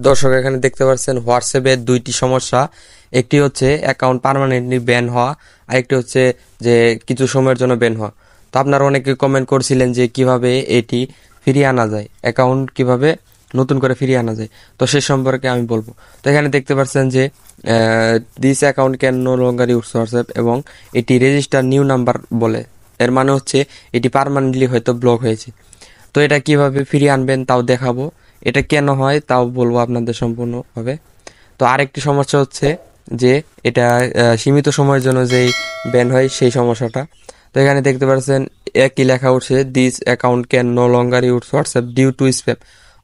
দর্শক এখানে দেখতে পাচ্ছেন হোয়াটসঅ্যাপের দুইটি সমস্যা। একটি হচ্ছে অ্যাকাউন্ট পার্মানেন্টলি ব্যান হওয়া, আর একটি হচ্ছে যে কিছু সময়ের জন্য ব্যান হওয়া। তো আপনারা অনেকে কমেন্ট করছিলেন যে কিভাবে এটি ফিরিয়ে আনা যায়, অ্যাকাউন্ট কিভাবে নতুন করে ফিরিয়ে আনা যায়। তো সে সম্পর্কে আমি বলবো। তো এখানে দেখতে পাচ্ছেন যে this account can no longer use WhatsApp এবং এটি রেজিস্টার নিউ নাম্বার বলে। এর মানে হচ্ছে এটি পার্মানেন্টলি হয়তো ব্লক হয়েছে। তো এটা কিভাবে ফিরিয়ে আনবেন তাও দেখাবো, এটা কেন হয় তাও বলবো আপনাদের সম্পূর্ণভাবে। তো আরেকটি সমস্যা হচ্ছে যে এটা সীমিত সময়ের জন্য যেই ব্যান হয় সেই সমস্যাটা। তো এখানে দেখতে পাচ্ছেন একই লেখা উঠছে, this account can no longer use WhatsApp due to spam,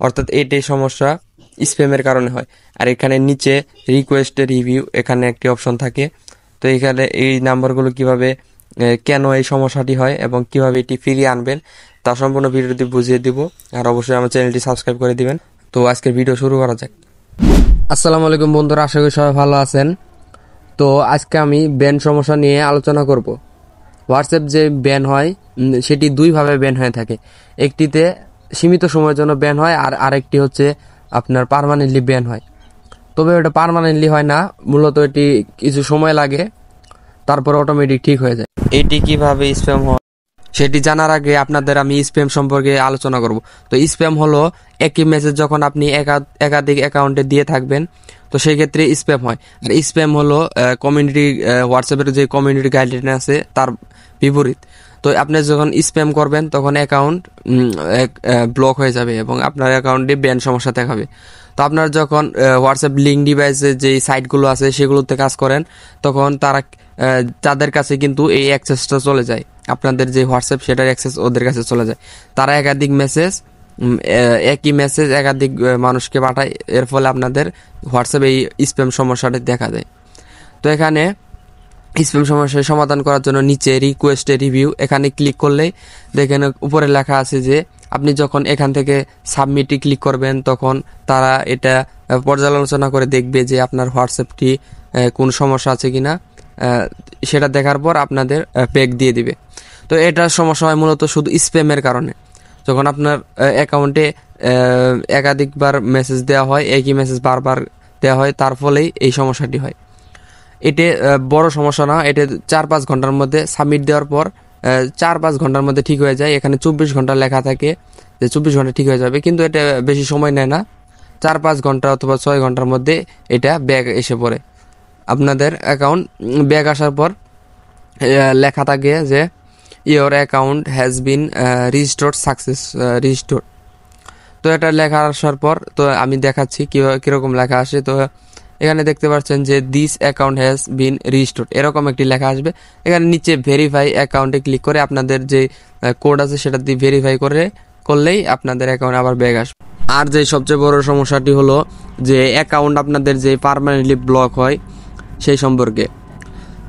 অর্থাৎ এটাই সমস্যা স্প্যামের কারণে হয়। আর এখানে নিচে রিকোয়েস্ট রিভিউ এখানে একটি অপশন থাকে। তো এখানে এই নাম্বারগুলো কিভাবে কেন এই সমস্যাটি হয় এবং কিভাবে এটি ফিরিয়ে আনবেন তা সম্পূর্ণ ভিডিওটি বুঝিয়ে দিব। আর অবশ্যই আমার চ্যানেলটি সাবস্ক্রাইব করে দিবেন। তো আজকের ভিডিও শুরু করা যাক। আসসালামু আলাইকুম বন্ধুরা, আশা করি সবাই ভালো আছেন। তো আজকে আমি ব্যান সমস্যা নিয়ে আলোচনা করব। হোয়াটসঅ্যাপ যে ব্যান হয় সেটি দুইভাবে ব্যান হয়ে থাকে। একটিতে সীমিত সময়ের জন্য ব্যান হয়, আর আরেকটি হচ্ছে আপনার পার্মানেন্টলি ব্যান হয়। তবে ওটা পার্মানেন্টলি হয় না, মূলত এটি কিছু সময় লাগে, তারপর অটোমেটিক ঠিক হয়ে যায়। এটি কিভাবে স্প্যাম হয় সেটি জানার আগে আপনাদের আমি স্প্যাম সম্পর্কে আলোচনা করব। তো স্প্যাম হলো একই মেসেজ যখন আপনি একাধিক অ্যাকাউন্টে দিয়ে থাকবেন, তো সেই ক্ষেত্রে স্প্যাম হয়। আর স্প্যাম হলো কমিউনিটি হোয়াটসঅ্যাপের যে কমিউনিটি গাইডলাইন আছে তার বিপরীত। তো আপনি যখন স্প্যাম করবেন তখন অ্যাকাউন্ট ব্লক হয়ে যাবে এবং আপনার অ্যাকাউন্টে ব্যান সমস্যা দেখাবে। তো আপনার যখন হোয়াটসঅ্যাপ লিঙ্ক ডিভাইসে যে সাইটগুলো আছে সেগুলোতে কাজ করেন, তখন তাদের কাছে কিন্তু এই অ্যাক্সেসটা চলে যায়, আপনাদের যে হোয়াটসঅ্যাপ সেটার অ্যাক্সেস ওদের কাছে চলে যায়। তারা একাধিক মেসেজ, একই মেসেজ একাধিক মানুষকে পাঠায়, এর ফলে আপনাদের হোয়াটসঅ্যাপে এই স্প্যাম সমস্যাটা দেখা দেয়। তো এখানে স্প্যাম সমস্যার সমাধান করার জন্য নিচে রিকোয়েস্ট রিভিউ এখানে ক্লিক করলেই দেখেন উপরে লেখা আছে যে আপনি যখন এখান থেকে সাবমিটে ক্লিক করবেন তখন তারা এটা পর্যালোচনা করে দেখবে যে আপনার হোয়াটসঅ্যাপটি কোন সমস্যা আছে কিনা, সেটা দেখার পর আপনাদের প্যাক দিয়ে দিবে। তো এটার সমস্যা হয় মূলত শুধু স্প্যামের কারণে। যখন আপনার অ্যাকাউন্টে একাধিকবার মেসেজ দেওয়া হয়, একই মেসেজ বারবার দেওয়া হয়, তার ফলেই এই সমস্যাটি হয়। এটা বড় সমস্যা না, এটা 4-5 ঘন্টার মধ্যে সাবমিট দেওয়ার পর 4-5 ঘন্টার মধ্যে ঠিক হয়ে যায়। এখানে 24 ঘন্টা লেখা থাকে যে 24 ঘন্টা ঠিক হয়ে যাবে, কিন্তু এটা বেশি সময় নেয় না। 4-5 ঘন্টা অথবা 6 ঘন্টার মধ্যে এটা ব্যাক এসে পড়ে। আপনাদের অ্যাকাউন্ট ব্যাক আসার পর লেখা থাকে যে your account has been restored success restore. তো এটা লেখা আসার পর তো আমি দেখাচ্ছি কীরকম লেখা আসে। তো এখানে দেখতে পাচ্ছেন যে দিস অ্যাকাউন্ট হ্যাজ বিন রিস্টোরড এরকম একটি লেখা আসবে। এখানে নিচে ভেরিফাই অ্যাকাউন্টে ক্লিক করে আপনাদের যে কোড আছে সেটা দিয়ে ভেরিফাই করলেই আপনাদের অ্যাকাউন্ট আবার ব্যাক আসবে। আর যে সবচেয়ে বড় সমস্যাটি হলো যে অ্যাকাউন্ট আপনাদের যে পার্মানেন্টলি ব্লক হয় সেই সম্পর্কে।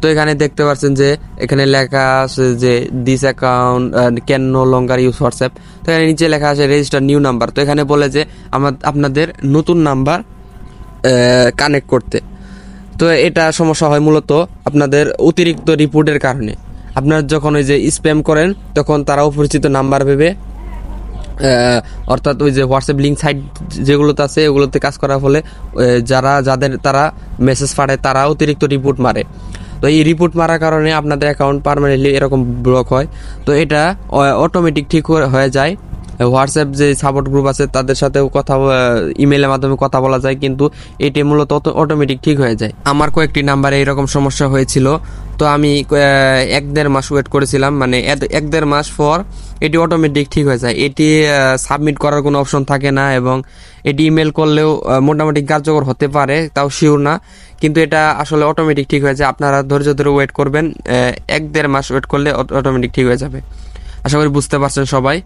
তো এখানে দেখতে পাচ্ছেন যে এখানে লেখা আছে যে this account can no longer use WhatsApp. তো এখানে নিচে লেখা আছে রেজিস্টার নিউ নাম্বার। তো এখানে বলে যে আপনাদের নতুন নাম্বার কানেক্ট করতে। তো এটা সমস্যা হয় মূলত আপনাদের অতিরিক্ত রিপোর্টের কারণে। আপনার যখন ওই যে স্প্যাম করেন তখন তারা অপরিচিত নাম্বার ভেবে, অর্থাৎ ওই যে হোয়াটসঅ্যাপ লিঙ্ক সাইট যেগুলোতে আছে ওগুলোতে কাজ করার ফলে যাদের তারা মেসেজ পাঠায় তারা অতিরিক্ত রিপোর্ট মারে। তো এই রিপোর্ট মারার কারণে আপনাদের অ্যাকাউন্ট পার্মানেন্টলি এরকম ব্লক হয়। তো এটা অটোমেটিক ঠিক হয়ে যায়। হোয়াটসঅ্যাপ যে সাপোর্ট গ্রুপ আছে তাদের সাথেও ইমেলের মাধ্যমে কথা বলা যায়, কিন্তু এটি মূলত অটোমেটিক ঠিক হয়ে যায়। আমার কয়েকটি নাম্বারে এরকম সমস্যা হয়েছিল। তো আমি 1-1.5 মাস ওয়েট করেছিলাম, মানে 1-1.5 মাস পর এটি অটোমেটিক ঠিক হয়ে যায়। এটি সাবমিট করার কোনো অপশন থাকে না এবং এটি ইমেল করলেও মোটামুটি কার্যকর হতে পারে, তাও শিওর না, কিন্তু এটা আসলে অটোমেটিক ঠিক হয়ে যায়। আপনারা ধৈর্য ধরে ওয়েট করবেন, 1-1.5 মাস ওয়েট করলে অটোমেটিক ঠিক হয়ে যাবে। আশা করি বুঝতে পারছেন সবাই।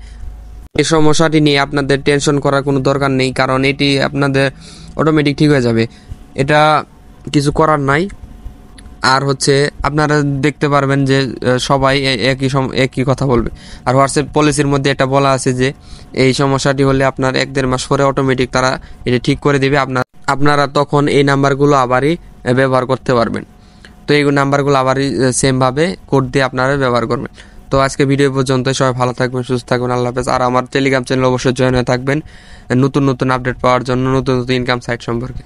এই সমস্যাটি নিয়ে আপনাদের টেনশন করার কোনো দরকার নেই, কারণ এটি আপনাদের অটোমেটিক ঠিক হয়ে যাবে, এটা কিছু করার নাই। আর হচ্ছে আপনারা দেখতে পারবেন যে সবাই একই কথা বলবে। আর হোয়াটসঅ্যাপ পলিসির মধ্যে এটা বলা আছে যে এই সমস্যাটি হলে আপনার 1-1.5 মাস পরে অটোমেটিক তারা এটা ঠিক করে দেবে। আপনারা তখন এই নাম্বারগুলো আবারই ব্যবহার করতে পারবেন। তো এই নাম্বারগুলো আবারই সেমভাবে কোড দিয়ে আপনারা ব্যবহার করবেন। তো আজকে ভিডিও পর্যন্ত, সবাই ভালো থাকবেন, সুস্থ থাকবেন, আল্লাহ হাফেজ। আর আমার টেলিগ্রাম চ্যানেল অবশ্যই জয়েন হয়ে থাকবেন নতুন নতুন আপডেট পাওয়ার জন্য, নতুন নতুন ইনকাম সাইট সম্পর্কে।